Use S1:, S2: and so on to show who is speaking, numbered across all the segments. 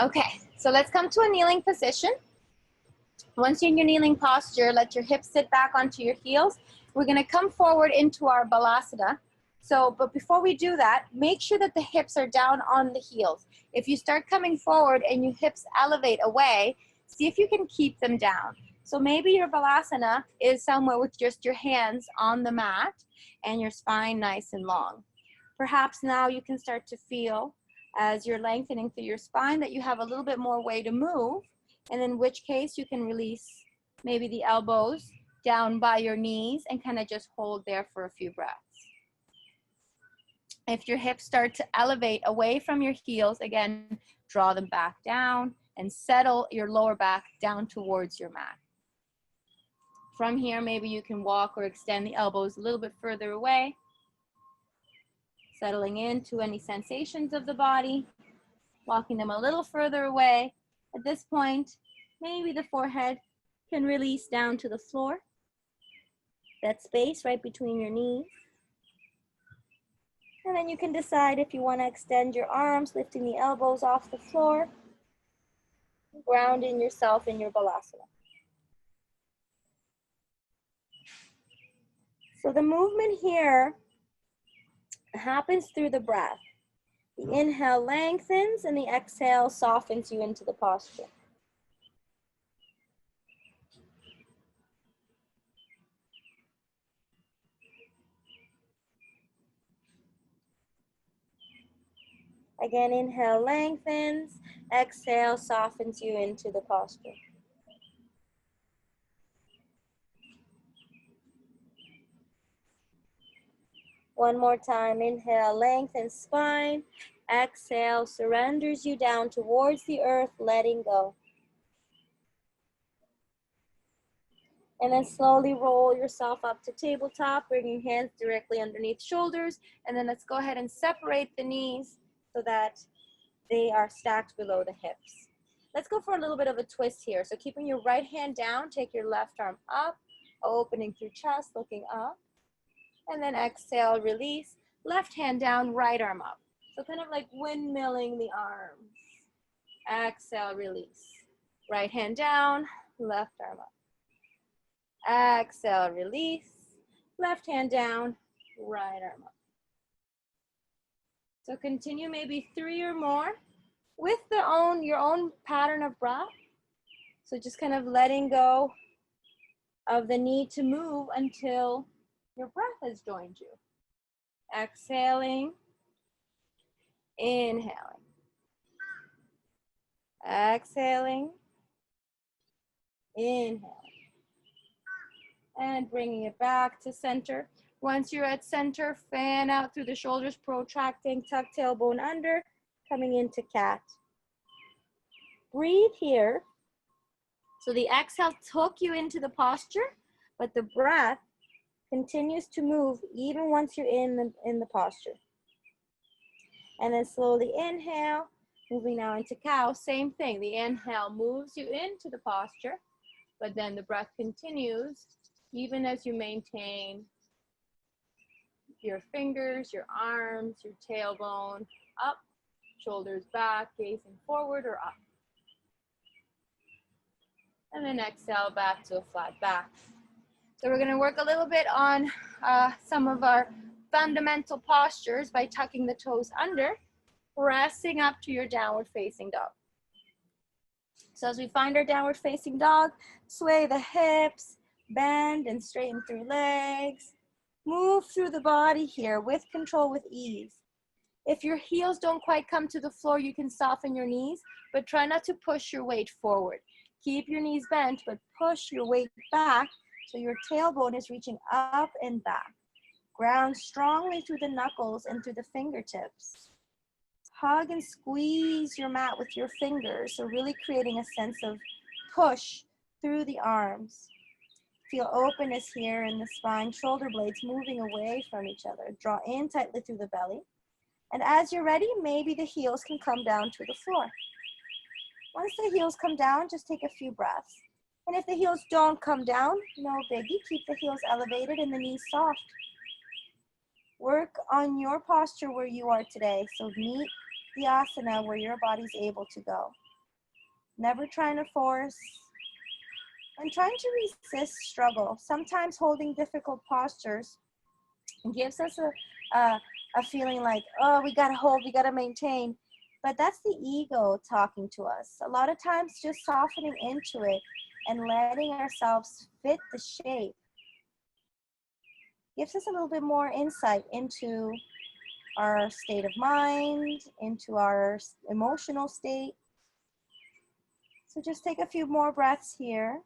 S1: Okay, so let's come to a kneeling position. Once you're in your kneeling posture, let your hips sit back onto your heels. We're going to come forward into our balasana. But before we do that, make sure that the hips are down on the heels. If you start coming forward and your hips elevate away, see if you can keep them down. So maybe your balasana is somewhere with just your hands on the mat and your spine nice and long. Perhaps now you can start to feel as you're lengthening through your spine that you have a little bit more way to move, and in which case you can release maybe the elbows down by your knees and kind of just hold there for a few breaths. If your hips start to elevate away from your heels, again, draw them back down and settle your lower back down towards your mat. From here, maybe you can walk or extend the elbows a little bit further away, settling into any sensations of the body, walking them a little further away. At this point, maybe the forehead can release down to the floor. That space right between your knees. And then you can decide if you want to extend your arms, lifting the elbows off the floor, grounding yourself in your balasana. So the movement here happens through the breath. The inhale lengthens and the exhale softens you into the posture. Again, inhale lengthens, exhale softens you into the posture. One more time, inhale, lengthen spine, exhale, surrenders you down towards the earth, letting go. And then slowly roll yourself up to tabletop, bringing hands directly underneath shoulders, and then let's go ahead and separate the knees so that they are stacked below the hips. Let's go for a little bit of a twist here. So keeping your right hand down, take your left arm up, opening through chest, looking up. And then exhale, release. Left hand down, right arm up. So kind of like windmilling the arms. Exhale, release. Right hand down, left arm up. Exhale, release. Left hand down, right arm up. So continue maybe 3 or more with your own pattern of breath. So just kind of letting go of the need to move until your breath has joined you. Exhaling, inhaling. Exhaling, inhaling. And bringing it back to center. Once you're at center, fan out through the shoulders, protracting, tuck tailbone under, coming into cat. Breathe here. So the exhale took you into the posture, but the breath continues to move even once you're in the posture. And then slowly inhale, moving now into cow. Same thing. The inhale moves you into the posture, but then the breath continues even as you maintain your fingers, your arms, your tailbone up, shoulders back, gazing forward or up. And then exhale back to a flat back. So we're going to work a little bit on some of our fundamental postures by tucking the toes under, pressing up to your downward facing dog. So as we find our downward facing dog, sway the hips, bend and straighten through legs. Move through the body here with control, with ease. If your heels don't quite come to the floor, you can soften your knees, but try not to push your weight forward. Keep your knees bent, but push your weight back so your tailbone is reaching up and back. Ground strongly through the knuckles and through the fingertips. Hug and squeeze your mat with your fingers, so really creating a sense of push through the arms. Feel openness here in the spine, shoulder blades moving away from each other. Draw in tightly through the belly. And as you're ready, maybe the heels can come down to the floor. Once the heels come down, just take a few breaths. And if the heels don't come down, no biggie. Keep the heels elevated and the knees soft. Work on your posture where you are today. So meet
S2: the asana where your body's able to go. Never trying to force and trying to resist struggle. Sometimes holding difficult postures gives us a feeling like, oh, we gotta hold, we gotta maintain. But that's the ego talking to us. A lot of times just softening into it and letting ourselves fit the shape gives us a little bit more insight into our state of mind, into our emotional state. So just take a few more breaths here.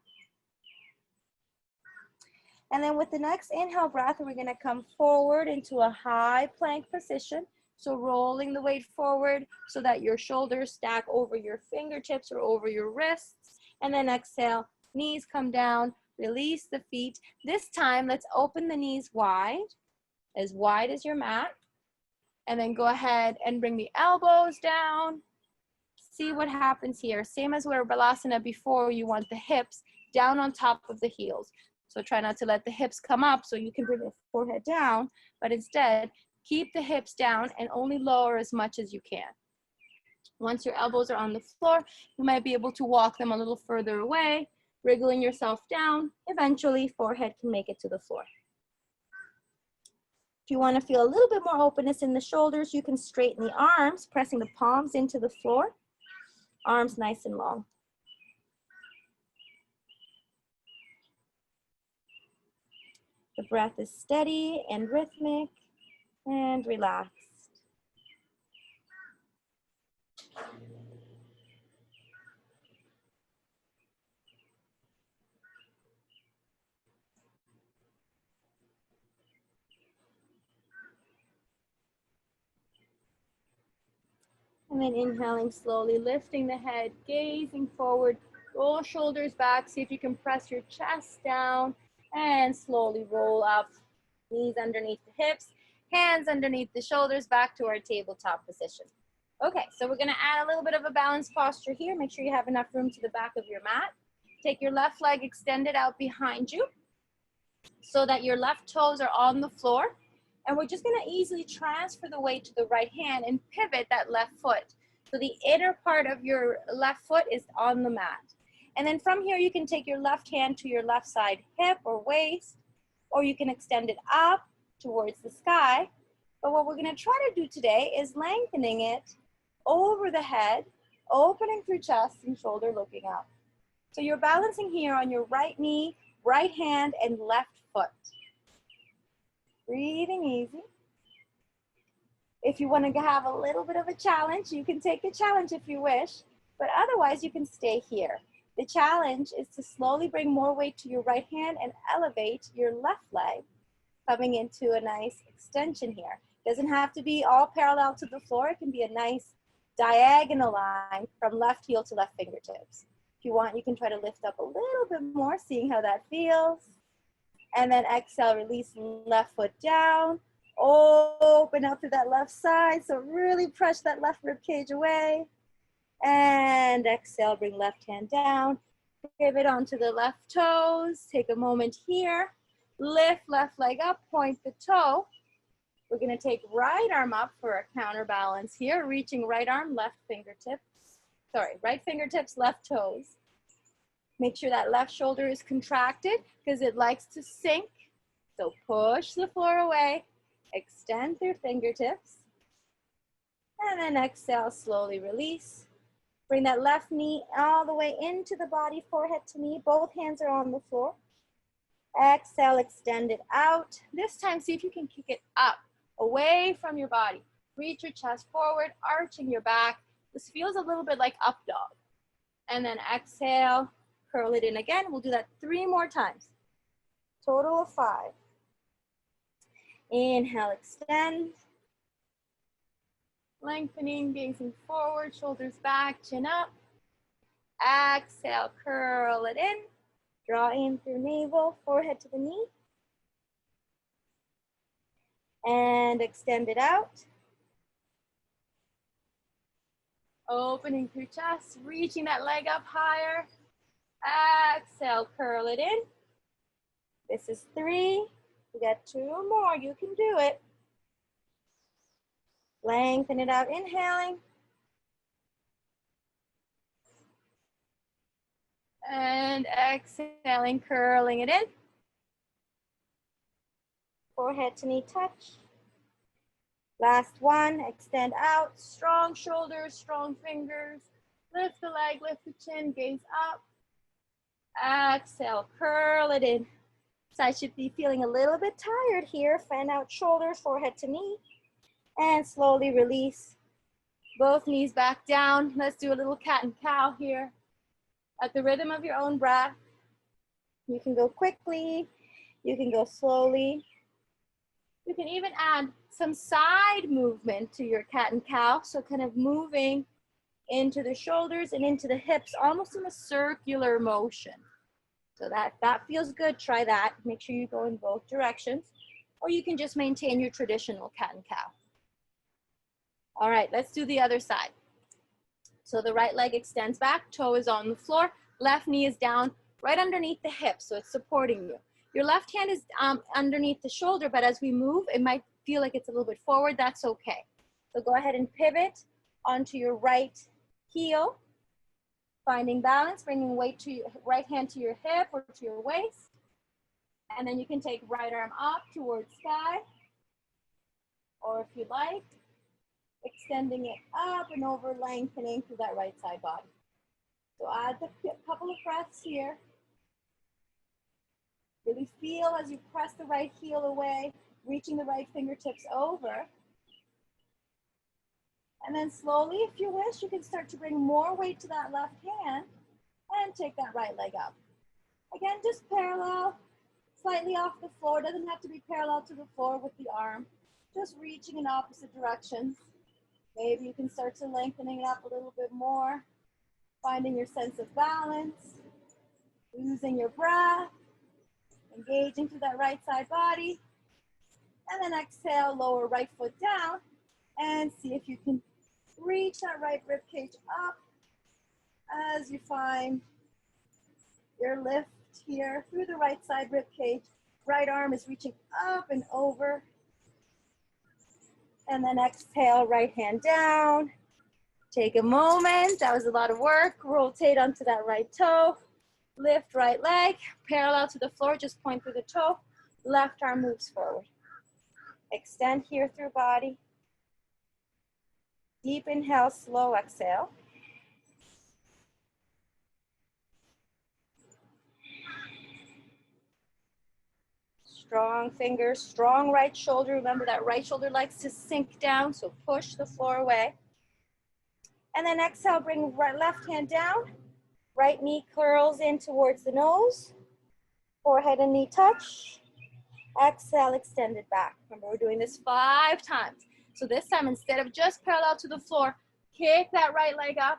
S2: And then with the next inhale breath, we're gonna come forward into a high plank position. So rolling the weight forward so that your shoulders stack over your fingertips or over your wrists. And then exhale, knees come down, release the feet. This time, let's open the knees wide as your mat. And then go ahead and bring the elbows down. See what happens here. Same as where Balasana before, you want the hips down on top of the heels. So try not to let the hips come up so you can bring the forehead down, but instead keep the hips down and only lower as much as you can. Once your elbows are on the floor, you might be able to walk them a little further away, wriggling yourself down. Eventually, forehead can make it to the floor. If you want to feel a little bit more openness in the shoulders, you can straighten the arms, pressing the palms into the floor. Arms nice and long. The breath is steady and rhythmic and relaxed. And then inhaling slowly, lifting the head, gazing forward, roll shoulders back, see if you can press your chest down, and slowly roll up, knees underneath the hips, hands underneath the shoulders, back to our tabletop position. Okay, so we're gonna add a little bit of a balanced posture here. Make sure you have enough room to the back of your mat. Take your left leg extended out behind you so that your left toes are on the floor. And we're just gonna easily transfer the weight to the right hand and pivot that left foot. So the inner part of your left foot is on the mat. And then from here, you can take your left hand to your left side hip or waist, or you can extend it up towards the sky. But what we're gonna try to do today is lengthening it over the head, opening through chest and shoulder looking up. So you're balancing here on your right knee, right hand, and left foot. Breathing easy. If you want to have a little bit of a challenge, you can take a challenge if you wish, but otherwise you can stay here. The challenge is to slowly bring more weight to your right hand and elevate your left leg, coming into a nice extension here. Doesn't have to be all parallel to the floor. It can be a nice diagonal line from left heel to left fingertips. If you want, you can try to lift up a little bit more, seeing how that feels. And then exhale, release left foot down. Open up to that left side. So really press that left rib cage away. And exhale, bring left hand down. Pivot onto the left toes. Take a moment here. Lift left leg up, point the toe. We're gonna take right arm up for a counterbalance here. Reaching right arm, left fingertips. Sorry, right fingertips, left toes. Make sure that left shoulder is contracted because it likes to sink. So push the floor away, extend through fingertips, and then exhale, slowly release. Bring that left knee all the way into the body, forehead to knee. Both hands are on the floor. Exhale, extend it out. This time, see if you can kick it up, away from your body. Reach your chest forward, arching your back. This feels a little bit like up dog. And then exhale, curl it in again. We'll do that 3 more times. Total of 5. Inhale, extend. Lengthening, gazing forward, shoulders back, chin up. Exhale, curl it in. Draw in through navel, forehead to the knee. And extend it out. Opening through chest, reaching that leg up higher. Exhale, curl it in. This is 3. We got 2 more. You can do it. Lengthen it out, inhaling.
S1: And exhaling, curling it in.
S2: Forehead to knee touch. Last one, extend out.
S1: Strong shoulders, strong fingers. Lift the leg, lift the chin, gaze up. Exhale, curl it in.
S2: Side should be feeling a little bit tired here. Fan out shoulders, forehead to knee. And slowly release.
S1: Both knees back down. Let's do a little cat and cow here. At the rhythm of your own breath.
S2: You can go quickly. You can go slowly.
S1: You can even add some side movement to your cat and cow. So kind of moving into the shoulders and into the hips, almost in a circular motion. So that feels good. Try that. Make sure you go in both directions. Or you can just maintain your traditional cat and cow. All right, let's do the other side. So the right leg extends back, toe is on the floor, left knee is down, right underneath the hip, so it's supporting you. Your left hand is underneath the shoulder, but as we move, it might feel like it's a little bit forward. That's okay. So go ahead and pivot onto your right heel, finding balance, bringing weight to your right hand to your hip or to your waist. And then you can take right arm up towards sky, or if you like, extending it up and over, lengthening through that right side body. So add a couple of breaths here. Really feel as you press the right heel away, reaching the right fingertips over. And then slowly, if you wish, you can start to bring more weight to that left hand and take that right leg up. Again, just parallel, slightly off the floor. Doesn't have to be parallel to the floor with the arm. Just reaching in opposite directions. Maybe you can start to lengthening it up a little bit more, finding your sense of balance, losing your breath, engaging through that right side body, and then exhale, lower right foot down, and see if you can reach that right rib cage up as you find your lift here through the right side rib cage. Right arm is reaching up and over. And then exhale, right hand down. Take a moment, that was a lot of work. Rotate onto that right toe. Lift right leg, parallel to the floor, just point through the toe. Left arm moves forward. Extend here through body. Deep inhale, slow exhale. Strong fingers, strong right shoulder. Remember that right shoulder likes to sink down, so push the floor away. And then exhale, bring left hand down. Right knee curls in towards the nose. Forehead and knee touch. Exhale, extend it back. Remember, we're doing this 5 times. So this time, instead of just parallel to the floor, kick that right leg up,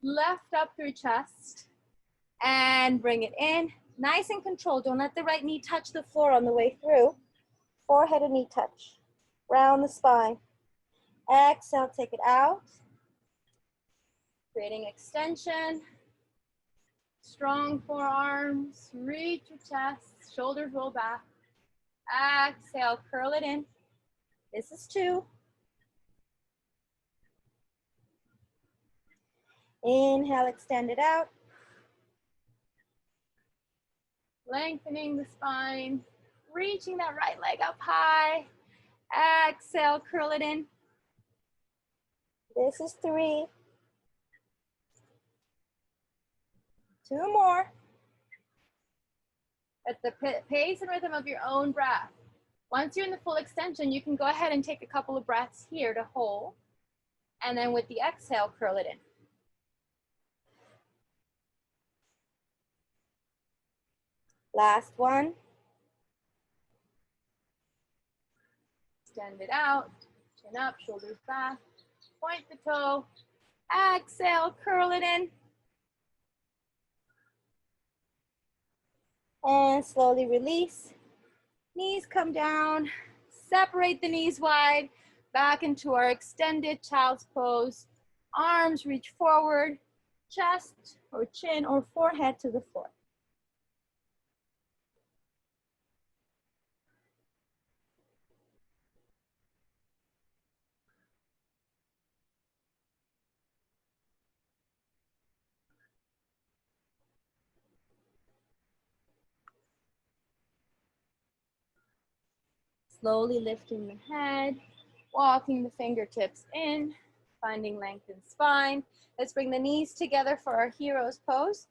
S1: left up through chest, and bring it in. Nice and controlled. Don't let the right knee touch the floor on the way through.
S2: Forehead and knee touch. Round the spine. Exhale, take it out.
S1: Creating extension. Strong forearms. Reach your chest. Shoulders roll back. Exhale, curl it in.
S2: This is 2. Inhale, extend it out.
S1: Lengthening the spine, reaching that right leg up high. Exhale, curl it in.
S2: This is 3. 2 more.
S1: At the pace and rhythm of your own breath. Once you're in the full extension, you can go ahead and take a couple of breaths here to hold. And then with the exhale, curl it in.
S2: Last one.
S1: Extend it out, chin up, shoulders back, point the toe, exhale, curl it in.
S2: And slowly release.
S1: Knees come down, separate the knees wide, back into our extended child's pose. Arms reach forward, chest or chin or forehead to the floor. Slowly lifting the head, walking the fingertips in, finding lengthened spine. Let's bring the knees together for our hero's pose.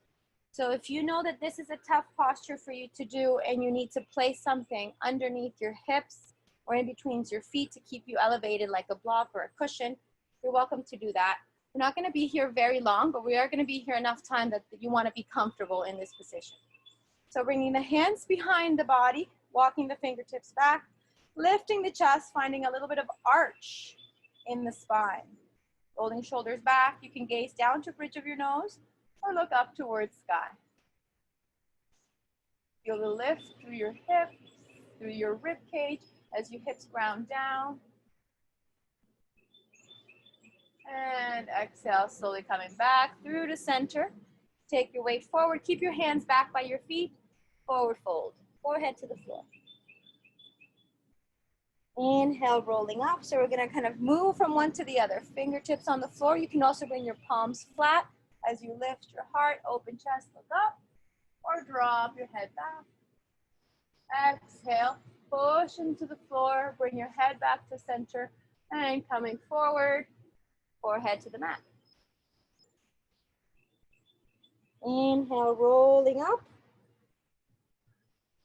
S1: So if you know that this is a tough posture for you to do and you need to place something underneath your hips or in between your feet to keep you elevated like a block or a cushion, you're welcome to do that. We're not going to be here very long, but we are going to be here enough time that you want to be comfortable in this position. So bringing the hands behind the body, walking the fingertips back, lifting the chest, finding a little bit of arch in the spine. Rolling shoulders back, you can gaze down to bridge of your nose or look up towards sky. Feel the lift through your hips, through your rib cage as your hips ground down. And exhale, slowly coming back through to center. Take your weight forward. Keep your hands back by your feet. Forward fold. Forehead to the floor. Inhale, rolling up. So we're going to kind of move from one to the other. Fingertips on the floor. You can also bring your palms flat as you lift your heart. Open chest, look up. Or drop your head back. Exhale. Push into the floor. Bring your head back to center. And coming forward. Forehead to the mat. Inhale, rolling up.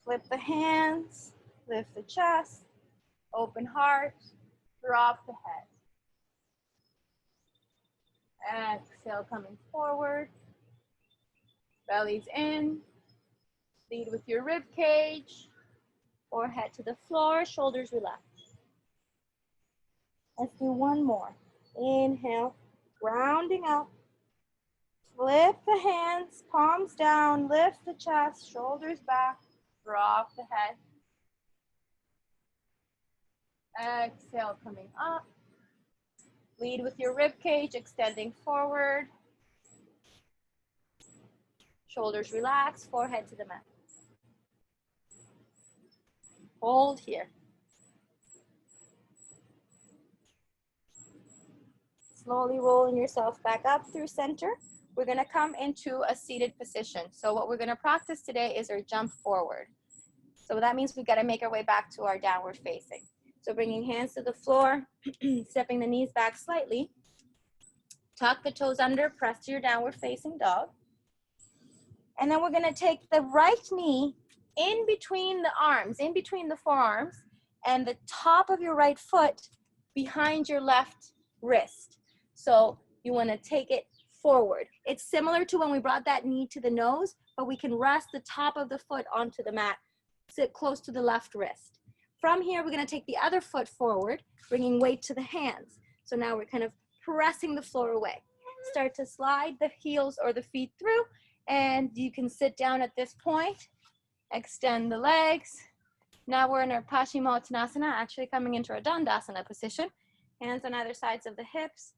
S1: Flip the hands, lift the chest, open heart, drop the head. Exhale, coming forward. Belly's in. Lead with your rib cage. Forehead to the floor, shoulders relax. Let's do one more. Inhale, rounding up. Flip the hands, palms down, lift the chest, shoulders back, drop the head. Exhale, coming up. Lead with your rib cage, extending forward. Shoulders relax, forehead to the mat. Hold here. Slowly rolling yourself back up through center. We're going to come into a seated position. So what we're going to practice today is our jump forward. So that means we've got to make our way back to our downward facing. So bringing hands to the floor, stepping the knees back slightly. Tuck the toes under, press to your downward facing dog. And then we're going to take the right knee in between the arms, in between the forearms, and the top of your right foot behind your left wrist. So you want to take it forward. It's similar to when we brought that knee to the nose, but we can rest the top of the foot onto the mat, sit close to the left wrist. From here, we're going to take the other foot forward, bringing weight to the hands. So now we're kind of pressing the floor away. Start to slide the heels or the feet through, and you can sit down at this point, extend the legs. Now we're in our Paschimottanasana, actually coming into our Dandasana position. Hands on either sides of the hips.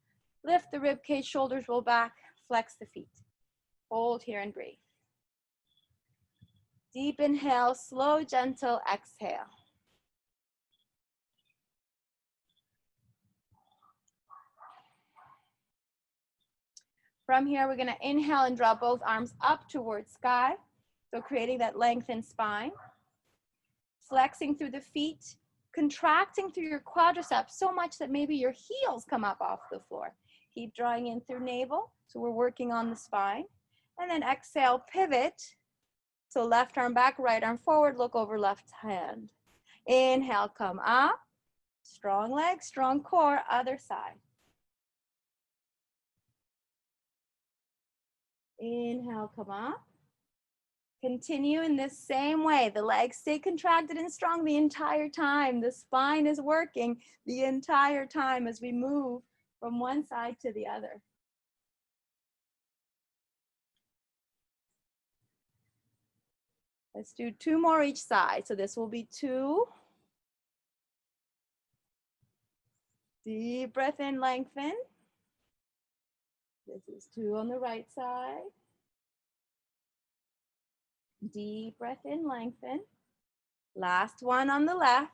S1: Lift the rib cage, shoulders roll back, flex the feet. Hold here and breathe. Deep inhale, slow, gentle exhale. From here, we're going to inhale and draw both arms up towards sky. So creating that lengthened spine. Flexing through the feet, contracting through your quadriceps so much that maybe your heels come up off the floor. Keep drawing in through navel. So we're working on the spine. And then exhale, pivot. So left arm back, right arm forward, look over left hand. Inhale, come up. Strong legs, strong core, other side. Inhale, come up. Continue in this same way. The legs stay contracted and strong the entire time. The spine is working the entire time as we move from one side to the other. Let's do 2 more each side. So this will be 2. Deep breath in, lengthen. This is 2 on the right side. Deep breath in, lengthen. Last one on the left.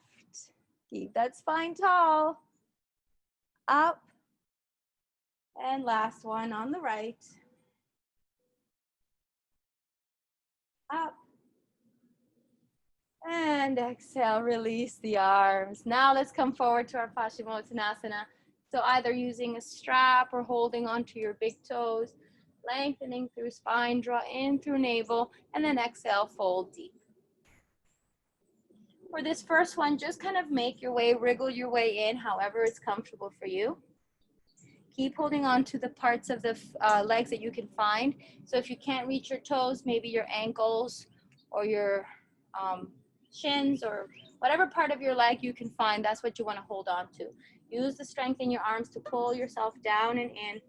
S1: Keep that spine tall. Up. And last one on the right. Up. And exhale, release the arms. Now let's come forward to our Paschimottanasana. So either using a strap or holding onto your big toes, lengthening through spine, draw in through navel, and then exhale, fold deep. For this first one, just kind of make your way, wriggle your way in, however it's comfortable for you. Keep holding on to the parts of the legs that you can find. So if you can't reach your toes, maybe your ankles or your shins or whatever part of your leg you can find, that's what you want to hold on to. Use the strength in your arms to pull yourself down and in,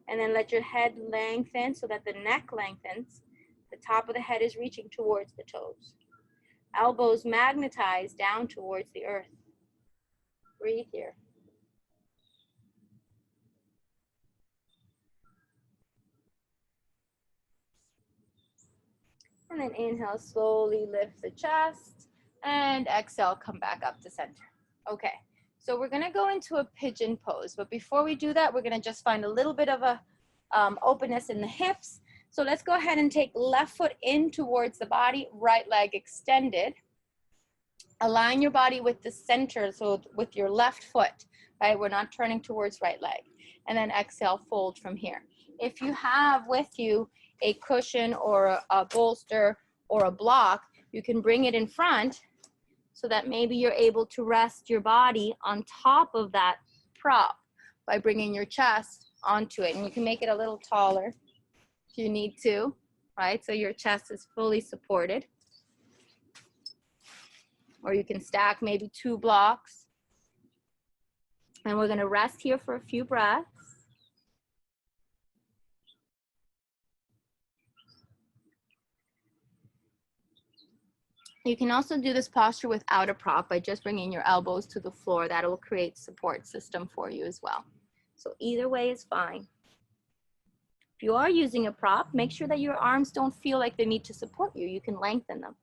S1: and then let your head lengthen so that the neck lengthens. The top of the head is reaching towards the toes. Elbows magnetize down towards the earth. Breathe here. And then inhale, slowly lift the chest, and exhale, come back up to center. Okay, so we're gonna go into a pigeon pose, but before we do that, we're gonna just find a little bit of a openness in the hips. So let's go ahead and take left foot in towards the body, right leg extended. Align your body with the center, so with your left foot, right? We're not turning towards right leg. And then exhale, fold from here. If you have with you a cushion or a bolster or a block, you can bring it in front so that maybe you're able to rest your body on top of that prop by bringing your chest onto it. And you can make it a little taller if you need to, right? So your chest is fully supported. Or you can stack maybe 2 blocks. And we're gonna rest here for a few breaths. You can also do this posture without a prop by just bringing your elbows to the floor. That will create support system for you as well. So either way is fine. If you are using a prop, make sure that your arms don't feel like they need to support you. You can lengthen them.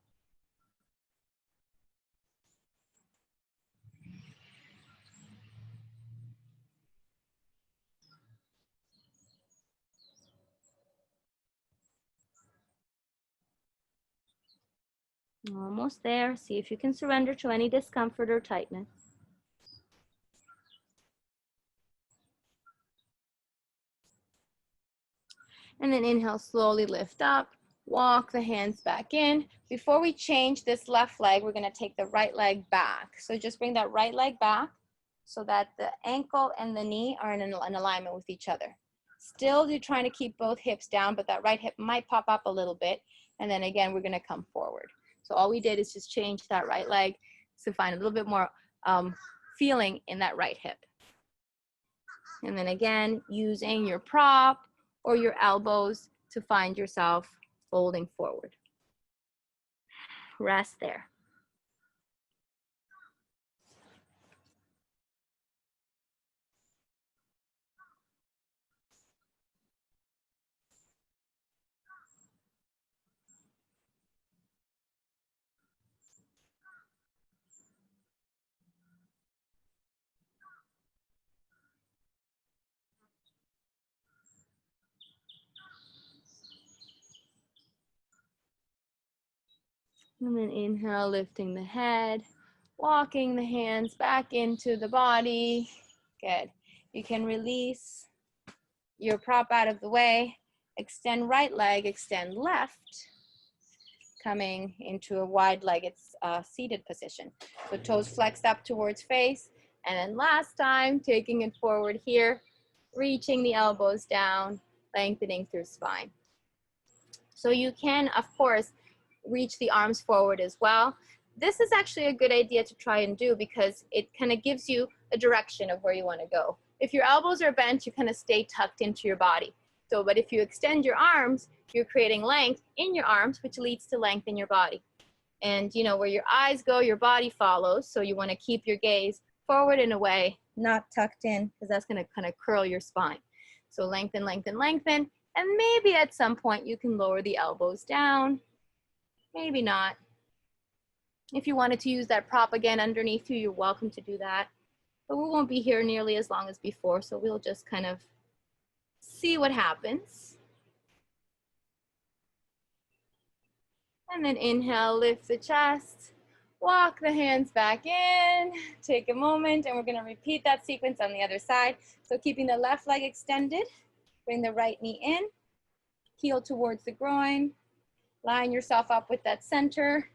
S1: Almost there. See if you can surrender to any discomfort or tightness. And then inhale, slowly lift up, walk the hands back in. Before we change this left leg, we're gonna take the right leg back. So just bring that right leg back so that the ankle and the knee are in alignment with each other. Still, you're trying to keep both hips down, but that right hip might pop up a little bit. And then again, we're gonna come forward. So all we did is just change that right leg to find a little bit more feeling in that right hip. And then again, using your prop or your elbows to find yourself folding forward. Rest there. And then inhale, lifting the head, walking the hands back into the body. Good. You can release your prop out of the way, extend right leg, extend left, coming into a wide-legged seated position. So toes flexed up towards face. And then last time, taking it forward here, reaching the elbows down, lengthening through spine. So you can, of course, reach the arms forward as well. This is actually a good idea to try and do because it kind of gives you a direction of where you want to go. If your elbows are bent, you kind of stay tucked into your body. So, but if you extend your arms, you're creating length in your arms, which leads to length in your body. And you know, where your eyes go, your body follows. So you want to keep your gaze forward and away, not tucked in, because that's going to kind of curl your spine. So lengthen, lengthen, lengthen. And maybe at some point you can lower the elbows down. Maybe not. If you wanted to use that prop again underneath you, you're welcome to do that. But we won't be here nearly as long as before, so we'll just kind of see what happens. And then inhale, lift the chest. Walk the hands back in, take a moment, and we're gonna repeat that sequence on the other side. So keeping the left leg extended, bring the right knee in, heel towards the groin, line yourself up with that center.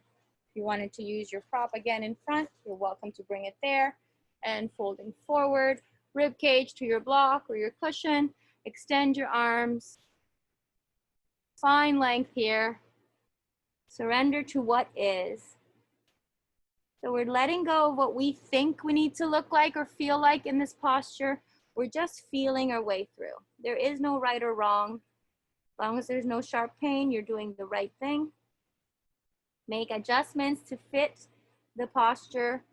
S1: If you wanted to use your prop again in front, you're welcome to bring it there. And folding forward, rib cage to your block or your cushion, extend your arms, find length here, surrender to what is. So we're letting go of what we think we need to look like or feel like in this posture. We're just feeling our way through. There is no right or wrong. As long as there's no sharp pain, you're doing the right thing. Make adjustments to fit the posture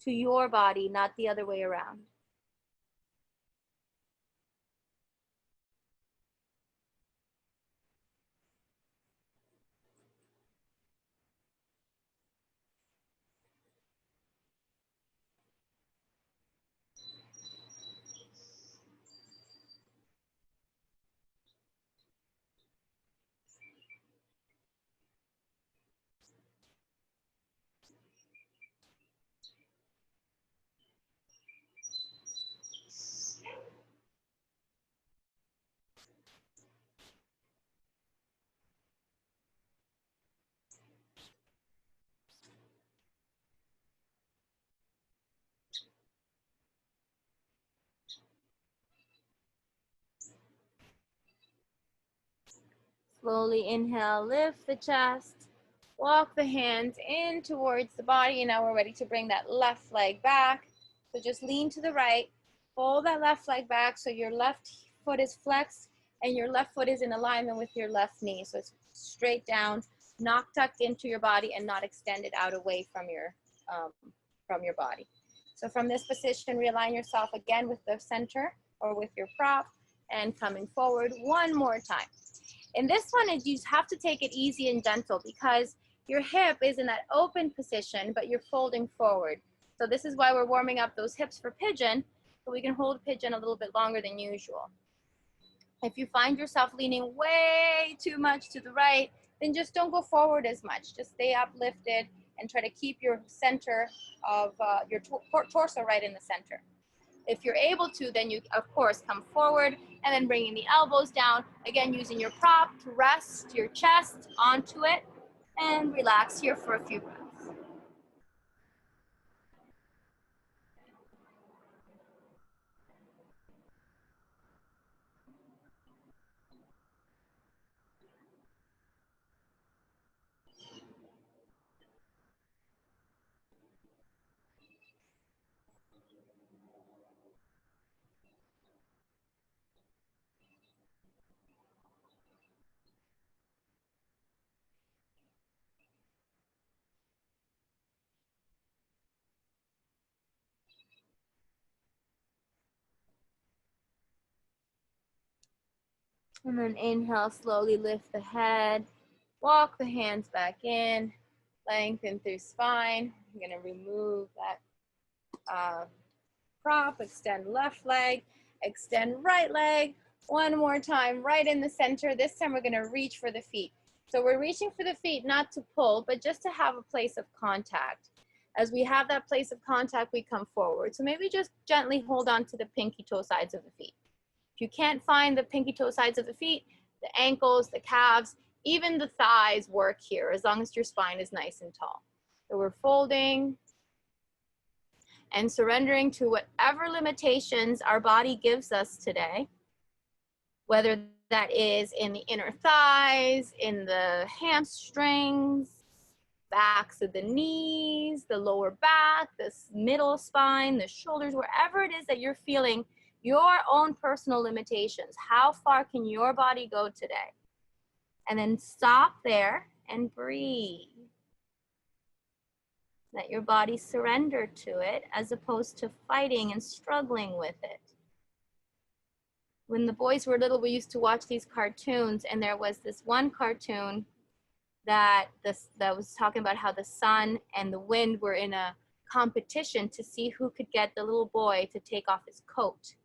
S1: to your body, not the other way around. Slowly inhale, lift the chest, walk the hands in towards the body, and now we're ready to bring that left leg back. So just lean to the right, fold that left leg back so your left foot is flexed and your left foot is in alignment with your left knee. So it's straight down, not tucked into your body and not extended out away from your body. So from this position, realign yourself again with the center or with your prop and coming forward one more time. And this one is you have to take it easy and gentle because your hip is in that open position, but you're folding forward. So this is why we're warming up those hips for pigeon, so we can hold pigeon a little bit longer than usual. If you find yourself leaning way too much to the right, then just don't go forward as much. Just stay uplifted and try to keep your center of your torso right in the center. If you're able to, then you, of course, come forward and then bringing the elbows down. Again, using your prop to rest your chest onto it and relax here for a few breaths. And then inhale, slowly lift the head, walk the hands back in, lengthen through spine. I'm gonna remove that prop, extend left leg, extend right leg. One more time, right in the center. This time we're gonna reach for the feet. So we're reaching for the feet, not to pull, but just to have a place of contact. As we have that place of contact, we come forward. So maybe just gently hold on to the pinky toe sides of the feet. If you can't find the pinky toe sides of the feet, the ankles, the calves, even the thighs work here, as long as your spine is nice and tall. So we're folding and surrendering to whatever limitations our body gives us today, whether that is in the inner thighs, in the hamstrings, backs of the knees, the lower back, the middle spine, the shoulders, wherever it is that you're feeling your own personal limitations. How far can your body go today? And then stop there and breathe. Let your body surrender to it as opposed to fighting and struggling with it. When the boys were little, we used to watch these cartoons, and there was this one cartoon that was talking about how the sun and the wind were in a competition to see who could get the little boy to take off his coat.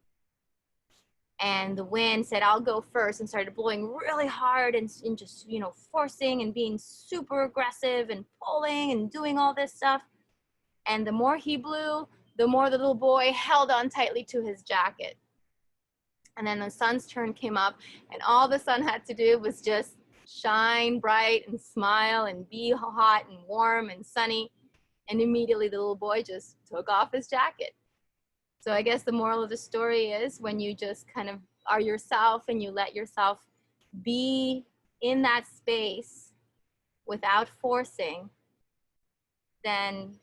S1: And the wind said, I'll go first, and started blowing really hard and just, forcing and being super aggressive and pulling and doing all this stuff. And the more he blew, the more the little boy held on tightly to his jacket. And then the sun's turn came up, and all the sun had to do was just shine bright and smile and be hot and warm and sunny. And immediately the little boy just took off his jacket. So I guess the moral of the story is when you just kind of are yourself and you let yourself be in that space without forcing, then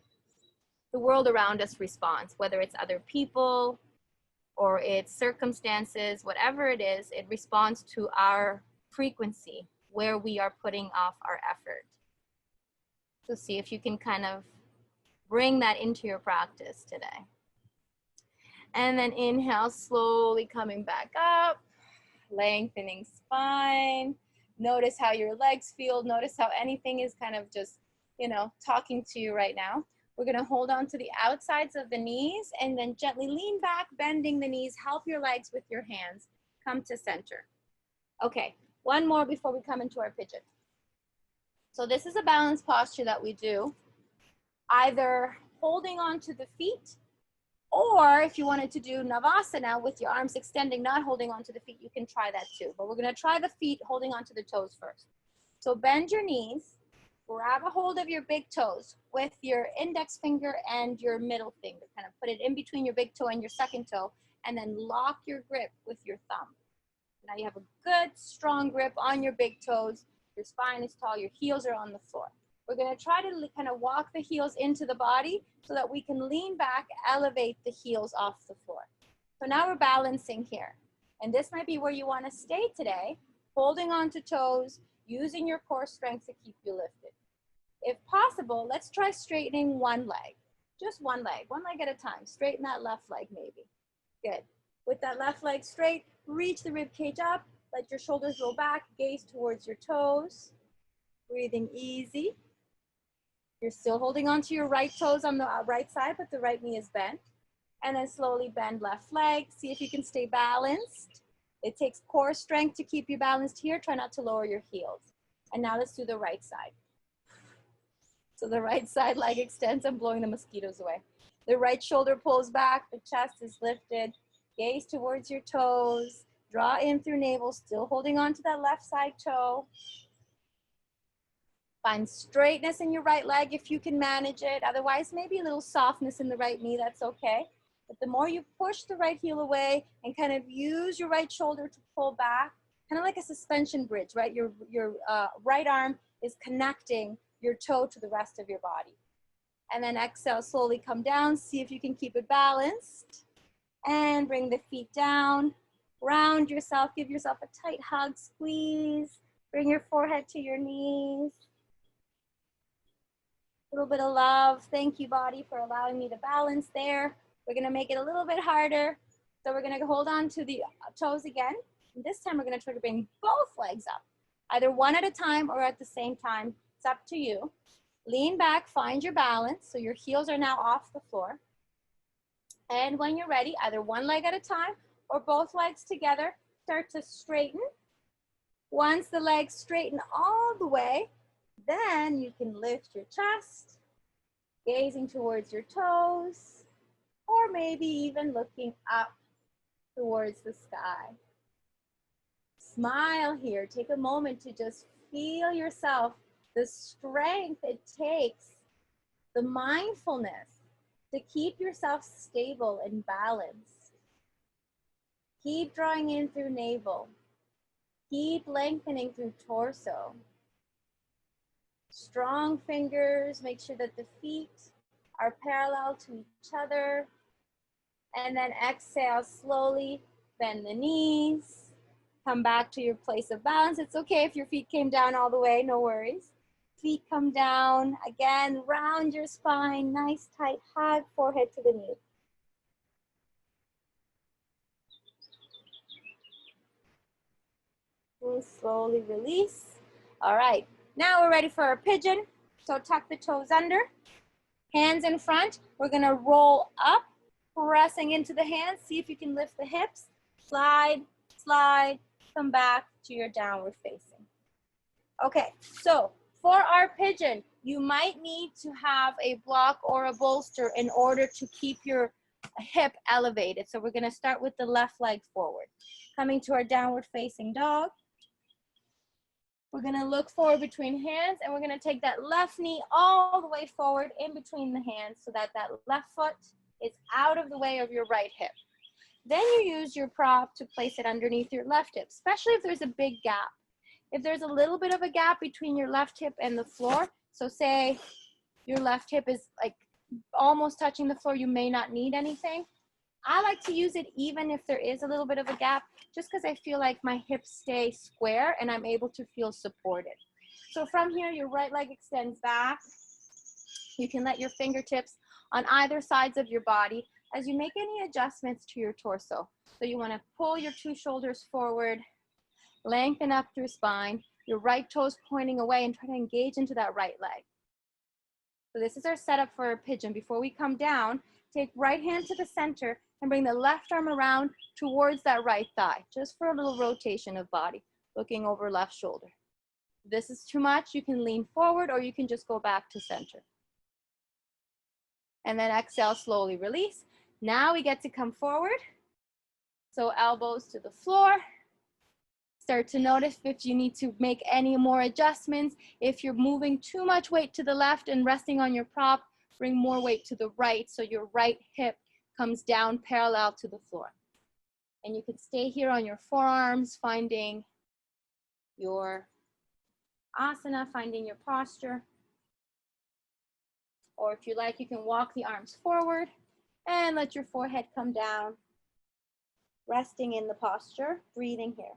S1: the world around us responds, whether it's other people or it's circumstances, whatever it is, it responds to our frequency, where we are putting off our effort. So see if you can kind of bring that into your practice today. And then inhale, slowly coming back up, lengthening spine. Notice how your legs feel. Notice how anything is kind of just, talking to you right now. We're gonna hold on to the outsides of the knees and then gently lean back, bending the knees. Help your legs with your hands. Come to center. Okay, one more before we come into our pigeon. So this is a balance posture that we do, either holding on to the feet, or if you wanted to do Navasana with your arms extending, not holding on to the feet, you can try that too. But we're gonna try the feet holding on to the toes first. So bend your knees, grab a hold of your big toes with your index finger and your middle finger. Kind of put it in between your big toe and your second toe, and then lock your grip with your thumb. Now you have a good, strong grip on your big toes. Your spine is tall, your heels are on the floor. We're gonna try to kind of walk the heels into the body so that we can lean back, elevate the heels off the floor. So now we're balancing here. And this might be where you wanna stay today, holding on to toes, using your core strength to keep you lifted. If possible, let's try straightening one leg, just one leg at a time. Straighten that left leg maybe. Good. With that left leg straight, reach the rib cage up, let your shoulders roll back, gaze towards your toes. Breathing easy. You're still holding on to your right toes on the right side, but the right knee is bent. And then slowly bend left leg. See if you can stay balanced. It takes core strength to keep you balanced here. Try not to lower your heels. And now let's do the right side. So the right side leg extends. I'm blowing the mosquitoes away. The right shoulder pulls back. The chest is lifted. Gaze towards your toes. Draw in through navel, still holding on to that left side toe. Find straightness in your right leg if you can manage it. Otherwise, maybe a little softness in the right knee, that's okay. But the more you push the right heel away and kind of use your right shoulder to pull back, kind of like a suspension bridge, right? Your right arm is connecting your toe to the rest of your body. And then exhale, slowly come down. See if you can keep it balanced. And bring the feet down. Round yourself. Give yourself a tight hug, squeeze. Bring your forehead to your knees. A little bit of love. Thank you, body, for allowing me to balance there. We're gonna make it a little bit harder. So we're gonna hold on to the toes again. And this time we're gonna try to bring both legs up, either one at a time or at the same time. It's up to you. Lean back, find your balance. So your heels are now off the floor. And when you're ready, either one leg at a time or both legs together, start to straighten. Once the legs straighten all the way, then you can lift your chest, gazing towards your toes, or maybe even looking up towards the sky. Smile here. Take a moment to just feel yourself, the strength it takes, the mindfulness to keep yourself stable and balanced. Keep drawing in through navel. Keep lengthening through torso. Strong fingers, make sure that the feet are parallel to each other. And then exhale, slowly bend the knees. Come back to your place of balance. It's okay if your feet came down all the way, no worries. Feet come down. Again, round your spine, nice tight hug, forehead to the knee. We'll slowly release. All right. Now we're ready for our pigeon. So tuck the toes under, hands in front. We're gonna roll up, pressing into the hands. See if you can lift the hips. Slide, slide, come back to your downward facing. Okay, so for our pigeon, you might need to have a block or a bolster in order to keep your hip elevated. So we're gonna start with the left leg forward. Coming to our downward facing dog. We're gonna look forward between hands and we're gonna take that left knee all the way forward in between the hands so that that left foot is out of the way of your right hip. Then you use your prop to place it underneath your left hip, especially if there's a big gap. If there's a little bit of a gap between your left hip and the floor, so say your left hip is like almost touching the floor, you may not need anything. I like to use it even if there is a little bit of a gap, just because I feel like my hips stay square and I'm able to feel supported. So from here, your right leg extends back. You can let your fingertips on either sides of your body as you make any adjustments to your torso. So you want to pull your two shoulders forward, lengthen up through spine, your right toes pointing away, and try to engage into that right leg. So this is our setup for a pigeon. Before we come down, take right hand to the center and bring the left arm around towards that right thigh, just for a little rotation of body, looking over left shoulder. If this is too much, you can lean forward or you can just go back to center. And then exhale, slowly release. Now we get to come forward. So elbows to the floor. Start to notice if you need to make any more adjustments. If you're moving too much weight to the left and resting on your prop, bring more weight to the right so your right hip comes down parallel to the floor. And you can stay here on your forearms, finding your asana, finding your posture. Or if you like, you can walk the arms forward and let your forehead come down, resting in the posture, breathing here.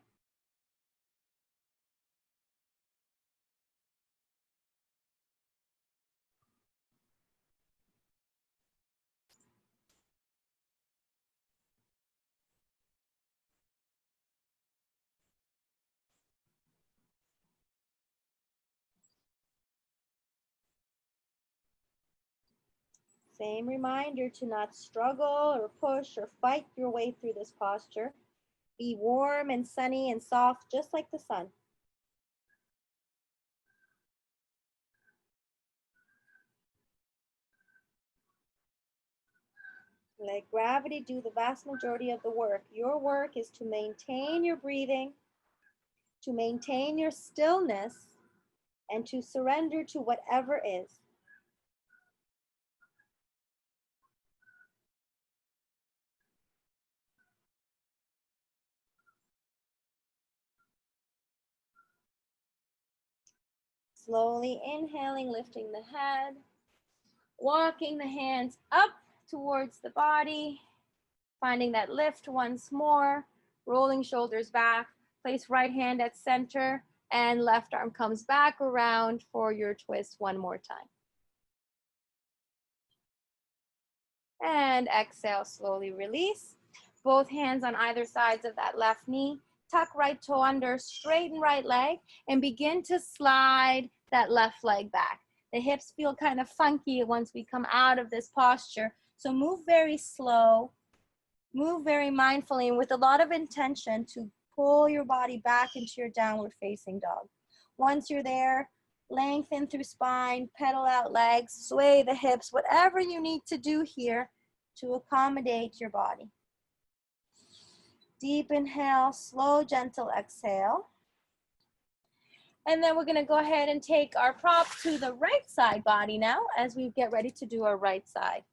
S1: Same reminder to not struggle or push or fight your way through this posture. Be warm and sunny and soft, just like the sun. Let gravity do the vast majority of the work. Your work is to maintain your breathing, to maintain your stillness, and to surrender to whatever is. Slowly inhaling, lifting the head, walking the hands up towards the body, finding that lift once more, rolling shoulders back, place right hand at center, and left arm comes back around for your twist one more time. And exhale, slowly release. Both hands on either sides of that left knee. Tuck right toe under, straighten right leg, and begin to slide that left leg back. The hips feel kind of funky once we come out of this posture. So move very slow, move very mindfully and with a lot of intention to pull your body back into your downward facing dog. Once you're there, lengthen through spine, pedal out legs, sway the hips, whatever you need to do here to accommodate your body. Deep inhale, slow, gentle exhale. And then we're gonna go ahead and take our prop to the right side body now as we get ready to do our right side.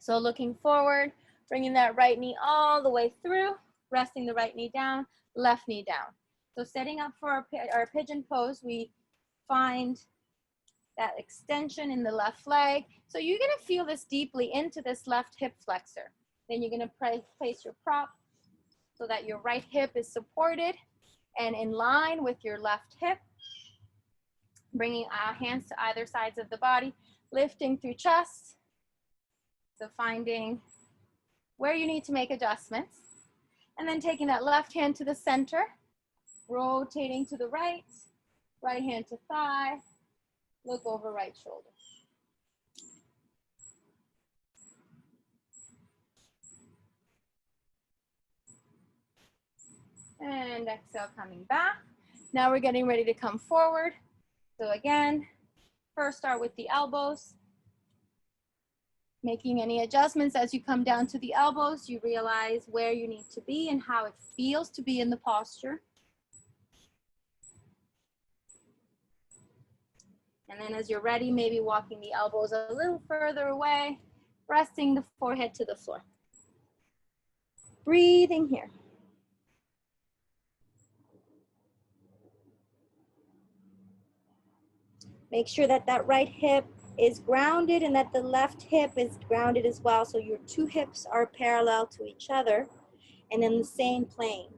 S1: So looking forward, bringing that right knee all the way through, resting the right knee down, left knee down. So setting up for our pigeon pose, we find that extension in the left leg. So you're gonna feel this deeply into this left hip flexor. Then you're gonna place your prop so that your right hip is supported and in line with your left hip. Bringing our hands to either sides of the body, lifting through chest. So finding where you need to make adjustments. And then taking that left hand to the center, rotating to the right, right hand to thigh, look over right shoulder. And exhale, coming back. Now we're getting ready to come forward. So again, first start with the elbows. Making any adjustments as you come down to the elbows, you realize where you need to be and how it feels to be in the posture. And then as you're ready, maybe walking the elbows a little further away, resting the forehead to the floor. Breathing here. Make sure that that right hip is grounded and that the left hip is grounded as well. So your two hips are parallel to each other and in the same plane.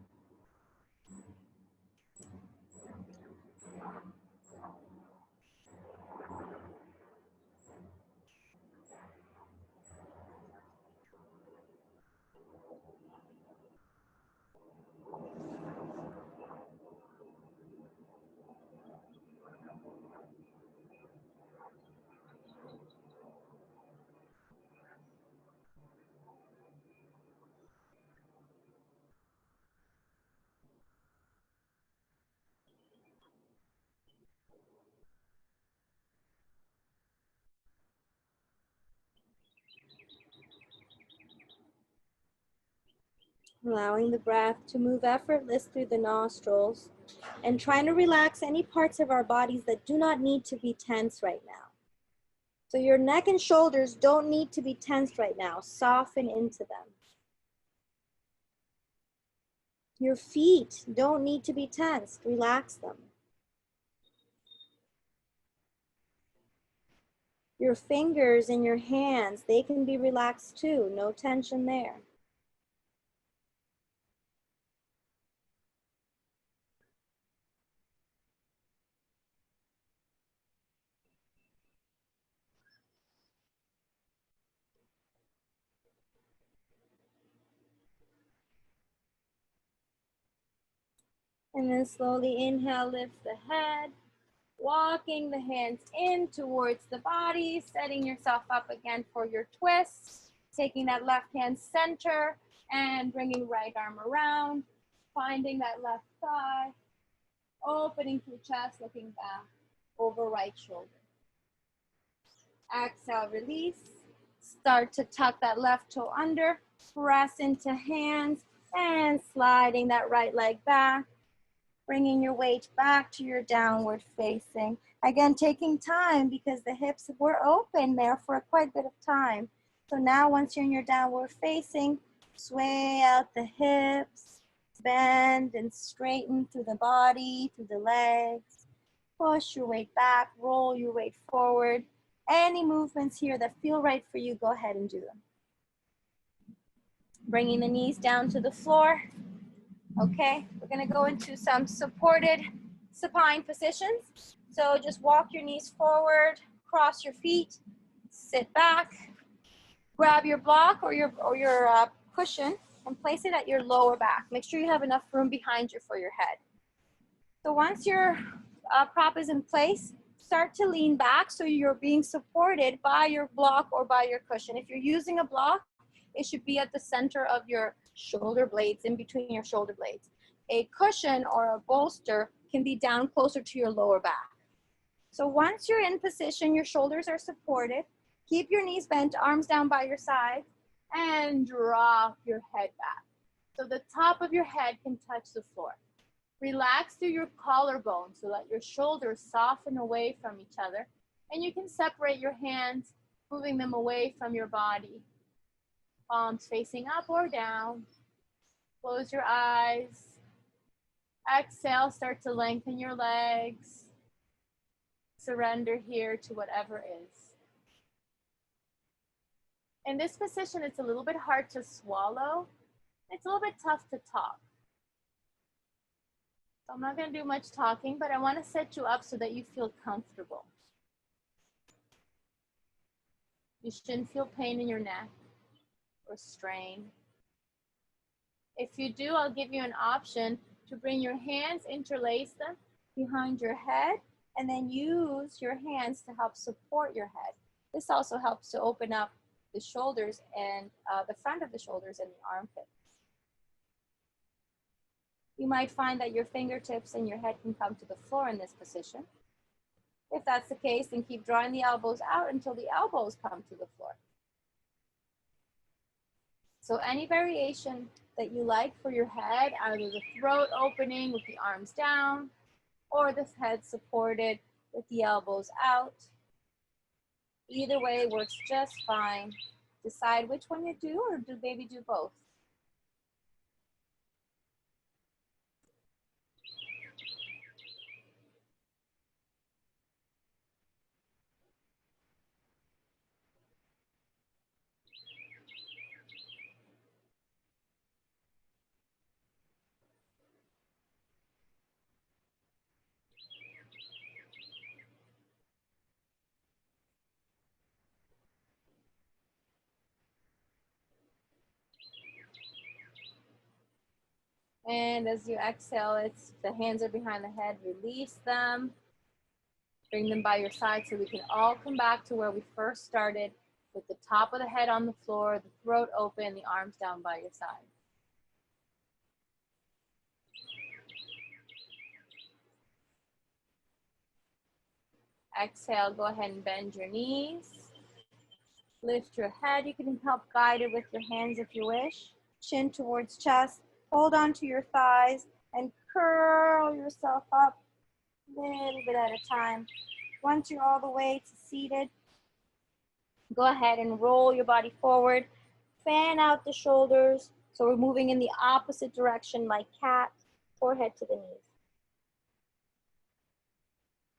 S1: Allowing the breath to move effortless through the nostrils and trying to relax any parts of our bodies that do not need to be tense right now. So your neck and shoulders don't need to be tensed right now. Soften into them. Your feet don't need to be tensed. Relax them. Your fingers and your hands, they can be relaxed too. No tension there. And then slowly inhale, lift the head, walking the hands in towards the body, setting yourself up again for your twist, taking that left hand center and bringing right arm around, finding that left thigh, opening through chest, looking back over right shoulder. Exhale, release. Start to tuck that left toe under, press into hands, and sliding that right leg back. Bringing your weight back to your downward facing. Again, taking time because the hips were open there for quite a bit of time. So now once you're in your downward facing, sway out the hips, bend and straighten through the body, through the legs. Push your weight back, roll your weight forward. Any movements here that feel right for you, go ahead and do them. Bringing the knees down to the floor. Okay, we're gonna go into some supported supine positions. So just walk your knees forward, cross your feet, sit back, grab your block or your cushion and place it at your lower back. Make sure you have enough room behind you for your head. So once your prop is in place, start to lean back so you're being supported by your block or by your cushion. If you're using a block, it should be at the center of your shoulder blades, in between your shoulder blades. A cushion or a bolster can be down closer to your lower back. So once you're in position, your shoulders are supported. Keep your knees bent, arms down by your side, and drop your head back. So the top of your head can touch the floor. Relax through your collarbone so that your shoulders soften away from each other. And you can separate your hands, moving them away from your body. Palms facing up or down. Close your eyes. Exhale, start to lengthen your legs. Surrender here to whatever is. In this position, it's a little bit hard to swallow. It's a little bit tough to talk. So I'm not going to do much talking, but I want to set you up so that you feel comfortable. You shouldn't feel pain in your neck or strain. If you do, I'll give you an option to bring your hands, interlace them behind your head, and then use your hands to help support your head. This also helps to open up the shoulders and the front of the shoulders and the armpits. You might find that your fingertips and your head can come to the floor in this position. If that's the case, then keep drawing the elbows out until the elbows come to the floor. So any variation that you like for your head, either the throat opening with the arms down or the head supported with the elbows out. Either way works just fine. Decide which one you do, or maybe do both. And as you exhale, the hands are behind the head, release them. Bring them by your side so we can all come back to where we first started, with the top of the head on the floor, the throat open, the arms down by your side. Exhale, go ahead and bend your knees. Lift your head. You can help guide it with your hands if you wish. Chin towards chest. Hold on to your thighs and curl yourself up a little bit at a time. Once you're all the way to seated, go ahead and roll your body forward. Fan out the shoulders. So we're moving in the opposite direction like cat, forehead to the knees.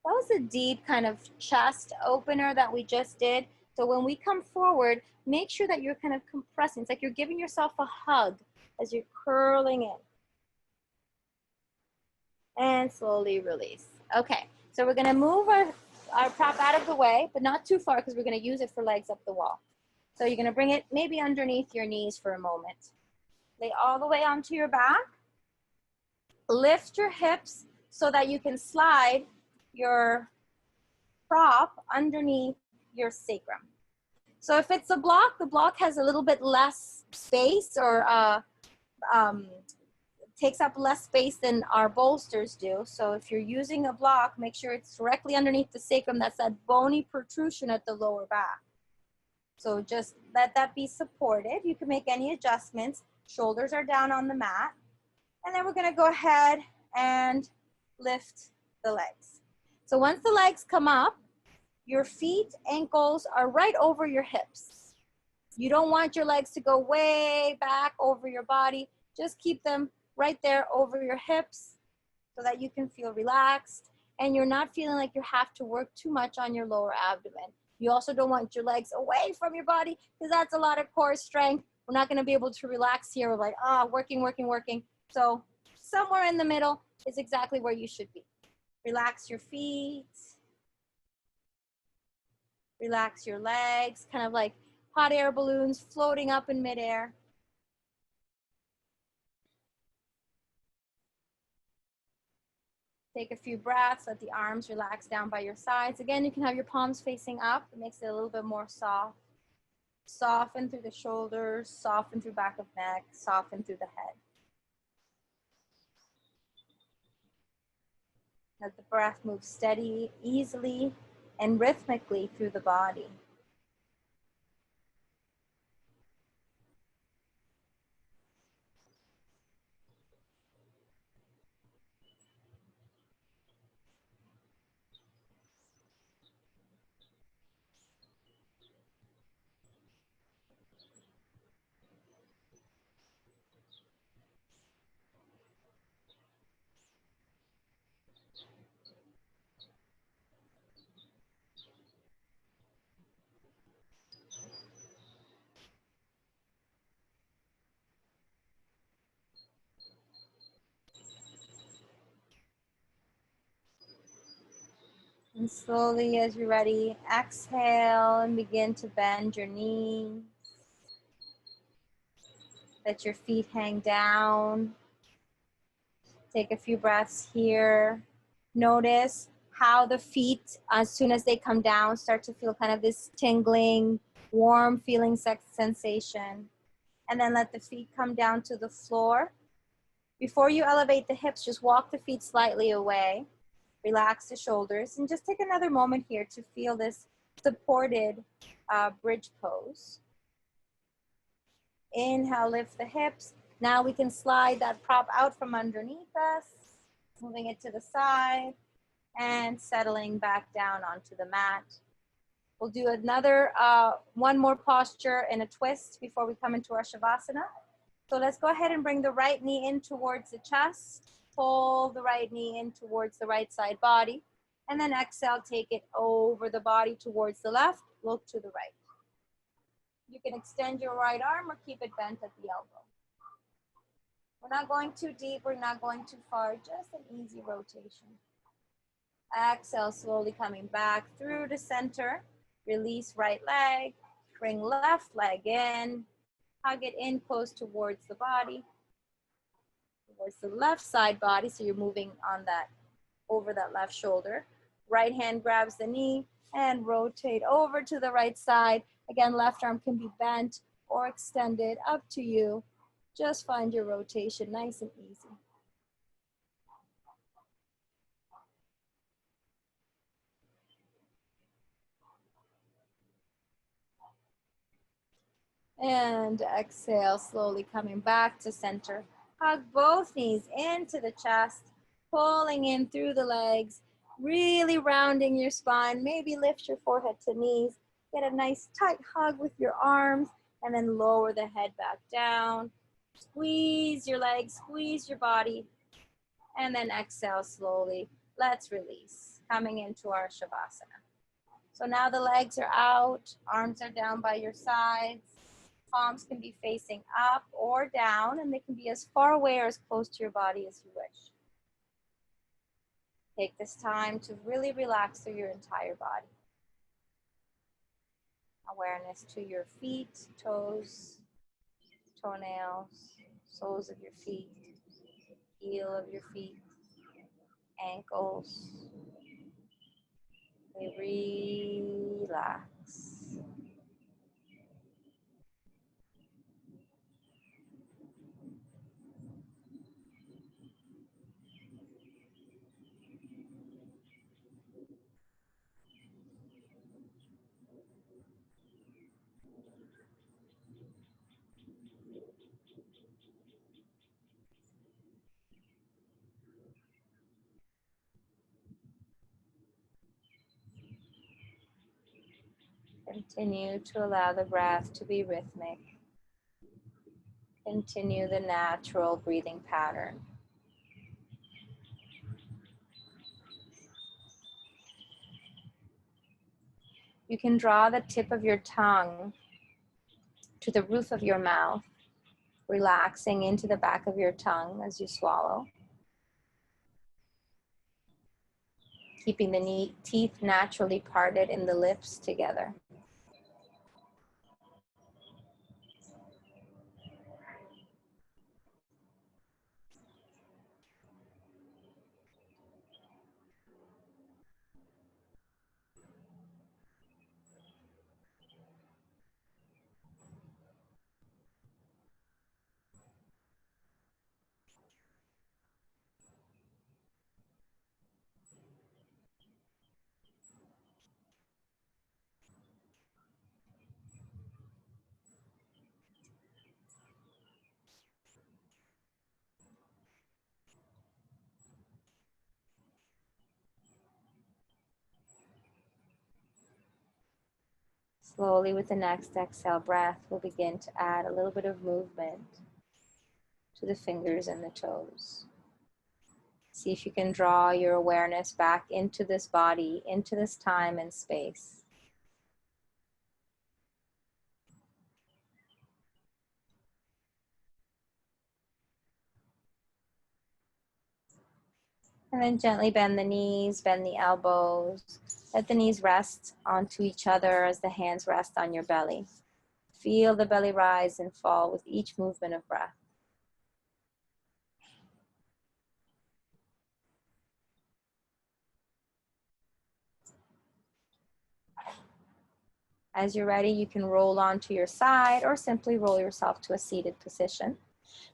S1: That was a deep kind of chest opener that we just did. So when we come forward, make sure that you're kind of compressing. It's like you're giving yourself a hug as you're curling in. And slowly release. Okay, so we're gonna move our prop out of the way, but not too far because we're gonna use it for legs up the wall. So you're gonna bring it maybe underneath your knees for a moment. Lay all the way onto your back. Lift your hips so that you can slide your prop underneath your sacrum. So if it's a block, the block has a little bit less space, or takes up less space than our bolsters do. So if you're using a block, make sure it's directly underneath the sacrum. That's that bony protrusion at the lower back. So just let that be supported. You can make any adjustments. Shoulders are down on the mat. And then we're gonna go ahead and lift the legs. So once the legs come up, your feet, ankles are right over your hips. You don't want your legs to go way back over your body. Just keep them right there over your hips so that you can feel relaxed and you're not feeling like you have to work too much on your lower abdomen. You also don't want your legs away from your body because that's a lot of core strength. We're not gonna be able to relax here. We're like, working. So somewhere in the middle is exactly where you should be. Relax your feet. Relax your legs, kind of like hot air balloons floating up in midair. Take a few breaths, let the arms relax down by your sides. Again, you can have your palms facing up. It makes it a little bit more soft. Soften through the shoulders, soften through back of neck, soften through the head. Let the breath move steady, easily, and rhythmically through the body. And slowly, as you're ready, exhale and begin to bend your knees. Let your feet hang down. Take a few breaths here. Notice how the feet, as soon as they come down, start to feel kind of this tingling, warm feeling sensation. And then let the feet come down to the floor. Before you elevate the hips, just walk the feet slightly away.
S2: Relax the shoulders and just take another moment here to feel this supported bridge pose. Inhale, lift the hips. Now we can slide that prop out from underneath us, moving it to the side and settling back down onto the mat. We'll do another, one more posture in a twist before we come into our Shavasana. So let's go ahead and bring the right knee in towards the chest. Pull the right knee in towards the right side body. And then exhale, take it over the body towards the left. Look to the right. You can extend your right arm or keep it bent at the elbow. We're not going too deep. We're not going too far. Just an easy rotation. Exhale, slowly coming back through the center. Release right leg. Bring left leg in. Hug it in close towards the body. Towards the left side body. So you're moving on that, over that left shoulder. Right hand grabs the knee and rotate over to the right side. Again, left arm can be bent or extended, up to you. Just find your rotation nice and easy. And exhale, slowly coming back to center. Hug both knees into the chest, pulling in through the legs, really rounding your spine. Maybe lift your forehead to knees. Get a nice tight hug with your arms, and then lower the head back down. Squeeze your legs, squeeze your body, and then exhale slowly. Let's release, coming into our Shavasana. So now the legs are out, arms are down by your sides. Palms can be facing up or down, and they can be as far away or as close to your body as you wish. Take this time to really relax through your entire body. Awareness to your feet, toes, toenails, soles of your feet, heel of your feet, ankles. Relax. Continue to allow the breath to be rhythmic. Continue the natural breathing pattern. You can draw the tip of your tongue to the roof of your mouth, relaxing into the back of your tongue as you swallow. Keeping the teeth naturally parted in the lips together. Slowly, with the next exhale breath, we'll begin to add a little bit of movement to the fingers and the toes. See if you can draw your awareness back into this body, into this time and space. And then gently bend the knees, bend the elbows. Let the knees rest onto each other as the hands rest on your belly. Feel the belly rise and fall with each movement of breath. As you're ready, you can roll onto your side or simply roll yourself to a seated position.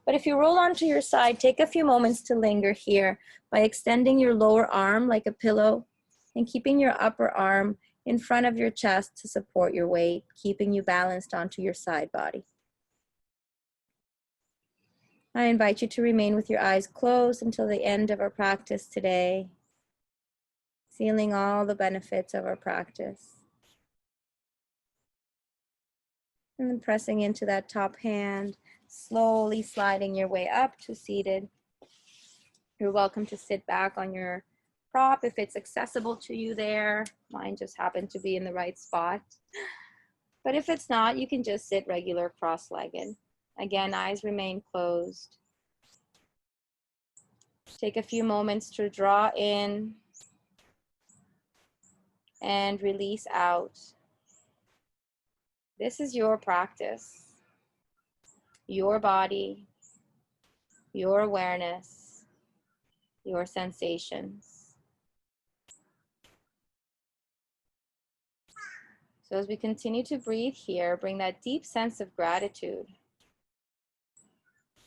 S2: But if you roll onto your side, take a few moments to linger here by extending your lower arm like a pillow and keeping your upper arm in front of your chest to support your weight, keeping you balanced onto your side body. I invite you to remain with your eyes closed until the end of our practice today, feeling all the benefits of our practice. And then pressing into that top hand, slowly sliding your way up to seated. You're welcome to sit back on your prop if it's accessible to you there. Mine just happened to be in the right spot. But if it's not, you can just sit regular cross-legged. Again, eyes remain closed. Take a few moments to draw in and release out. This is your practice, your body, your awareness, your sensations. So as we continue to breathe here, bring that deep sense of gratitude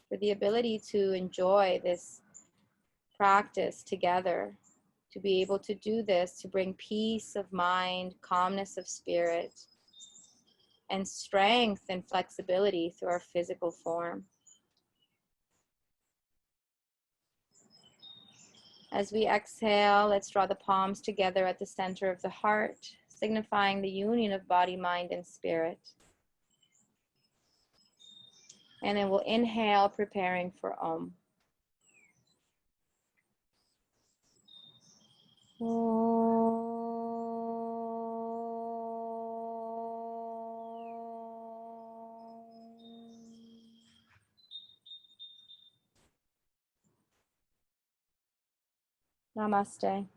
S2: for the ability to enjoy this practice together, to be able to do this, to bring peace of mind, calmness of spirit, and strength and flexibility through our physical form. As we exhale, let's draw the palms together at the center of the heart, signifying the union of body, mind, and spirit. And then we'll inhale, preparing for Om. Namaste.